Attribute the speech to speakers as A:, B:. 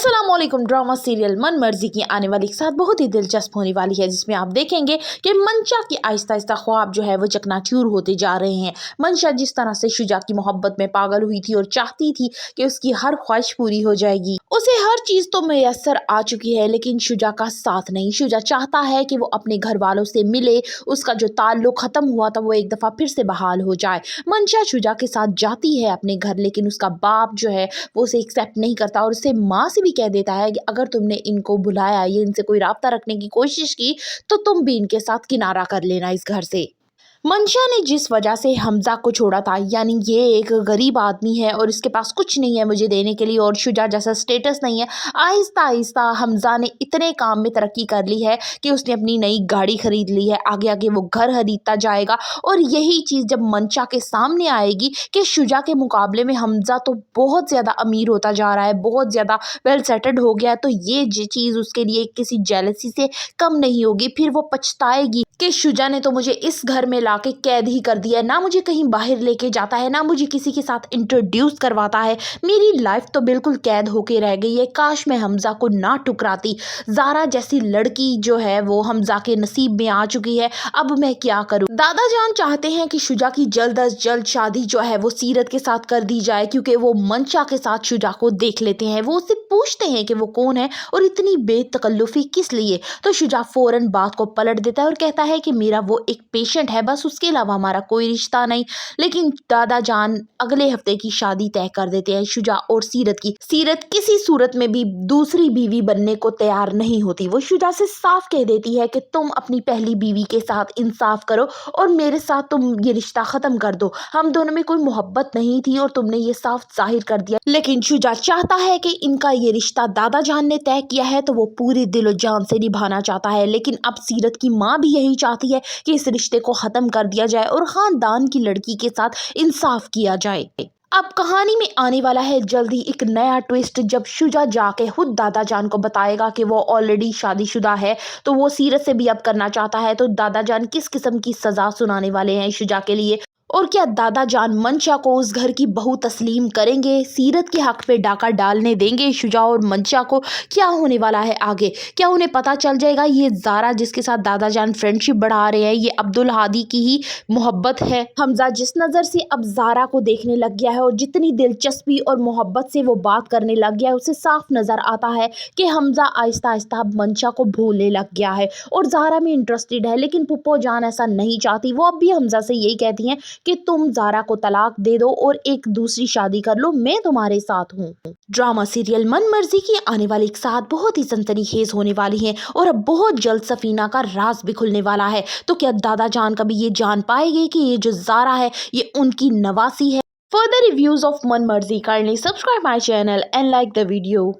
A: अस्सलामुअलैकुम। Drama serial मन मर्जी की आने वाली एक साथ बहुत ही दिलचस्प होने वाली है, जिसमें आप देखेंगे कि मंशा की आहिस्ता आहिस्ता ख्वाब जो है वो चकनाचूर होते जा रहे हैं। मंशा जिस तरह से शुजा की मोहब्बत में पागल हुई थी और चाहती थी कि उसकी हर ख्वाहिश पूरी हो जाएगी, उसे हर चीज तो मैसर आ चुकी है, लेकिन शुजा का साथ नहीं। शुजा चाहता है कि वो अपने घर वालों से मिले, उसका जो ताल्लुक खत्म हुआ था वो एक दफा फिर से बहाल हो जाए। मंशा शुजा के साथ जाती है अपने घर, लेकिन उसका बाप जो है वो उसे एक्सेप्ट नहीं करता और उसे माँ से भी कह देता है कि अगर तुमने इनको बुलाया, ये इनसे कोई राब्ता रखने की कोशिश की, तो तुम भी इनके साथ किनारा कर लेना इस घर से। मंशा ने जिस वजह से हमजा को छोड़ा था, यानी ये एक गरीब आदमी है और इसके पास कुछ नहीं है मुझे देने के लिए, और शुजा जैसा स्टेटस नहीं है। आहिस्ता आहिस्ता हमजा ने इतने काम में तरक्की कर ली है कि उसने अपनी नई गाड़ी खरीद ली है, आगे आगे वो घर खरीदता जाएगा। और यही चीज़ जब मंशा के सामने आएगी कि शुजा के मुकाबले में हमजा तो बहुत ज़्यादा अमीर होता जा रहा है, बहुत ज़्यादा वेल सेटल्ड हो गया है, तो ये चीज़ उसके लिए किसी जेलसी से कम नहीं होगी। फिर वो पछताएगी कि शुजा ने तो मुझे इस घर में लाके कैद ही कर दिया है, ना मुझे कहीं बाहर लेके जाता है, ना मुझे किसी के साथ इंट्रोड्यूस करवाता है। मेरी लाइफ तो बिल्कुल कैद होके रह गई है। काश मैं हमजा को ना ठुकराती। ज़ारा जैसी लड़की जो है वो हमजा के नसीब में आ चुकी है, अब मैं क्या करूं। दादा जान चाहते हैं कि शुजा की जल्द अज जल्द शादी जो है वो सीरत के साथ कर दी जाए, क्योंकि वो मंशा के साथ शुजा को देख लेते हैं। वो उससे पूछते हैं कि वो कौन है और इतनी बेतकल्लुफी किस लिए, तो शुजा फौरन बात को पलट देता है और कहता है कि मेरा वो एक पेशेंट है, बस उसके अलावा हमारा कोई रिश्ता नहीं। लेकिन दादा जान अगले हफ्ते की शादी तय कर देते हैं शुजा और सीरत की। सीरत किसी सूरत में भी दूसरी बीवी बनने को तैयार नहीं होती। वो शुजा से साफ कह देती है कि तुम अपनी पहली बीवी के साथ इंसाफ करो और मेरे साथ तुम ये रिश्ता खत्म कर दो। हम दोनों में कोई मोहब्बत नहीं थी और तुमने ये साफ जाहिर कर दिया। लेकिन शुजा चाहता है कि इनका ये रिश्ता दादा जान ने तय किया है तो वो पूरी दिलो जान से निभाना चाहता है। लेकिन अब सीरत की माँ भी यही चाहती है कि इस रिश्ते को खत्म कर दिया जाए और खानदान की लड़की के साथ इंसाफ किया जाए। अब कहानी में आने वाला है जल्दी एक नया ट्विस्ट, जब शुजा जाके खुद दादा जान को बताएगा कि वो ऑलरेडी शादीशुदा है, तो वो सीरत से भी अब करना चाहता है। तो दादा जान किस किस्म की सजा सुनाने वाले हैं शुजा के लिए, और क्या दादा जान मंशा को उस घर की बहू तस्लीम करेंगे, सीरत के हक पे डाका डालने देंगे शुजा और मंशा को। क्या होने वाला है आगे, क्या उन्हें पता चल जाएगा ये ज़ारा जिसके साथ दादा जान फ्रेंडशिप बढ़ा रहे हैं ये अब्दुल हादी की ही मोहब्बत है। हमजा जिस नज़र से अब ज़ारा को देखने लग गया है और जितनी दिलचस्पी और मोहब्बत से वो बात करने लग गया है, उसे साफ नज़र आता है कि हमजा आहिस्ता आहिस्ता मंशा को भूलने लग गया है और ज़ारा में इंटरेस्टेड है। लेकिन पुप्पो जान ऐसा नहीं चाहती, वो अब भी हमजा से यही कहती हैं कि तुम ज़ारा को तलाक दे दो और एक दूसरी शादी कर लो, मैं तुम्हारे साथ हूँ। ड्रामा सीरियल मन मर्जी की आने वाली एक साथ बहुत ही सनसनीखेज होने वाली है और अब बहुत जल्द सफीना का राज भी खुलने वाला है। तो क्या दादा जान कभी ये जान पाएंगे कि ये जो ज़ारा है ये उनकी नवासी है। फर्दर रिव्यूज ऑफ मन मर्जी करने subscribe my channel and like the video.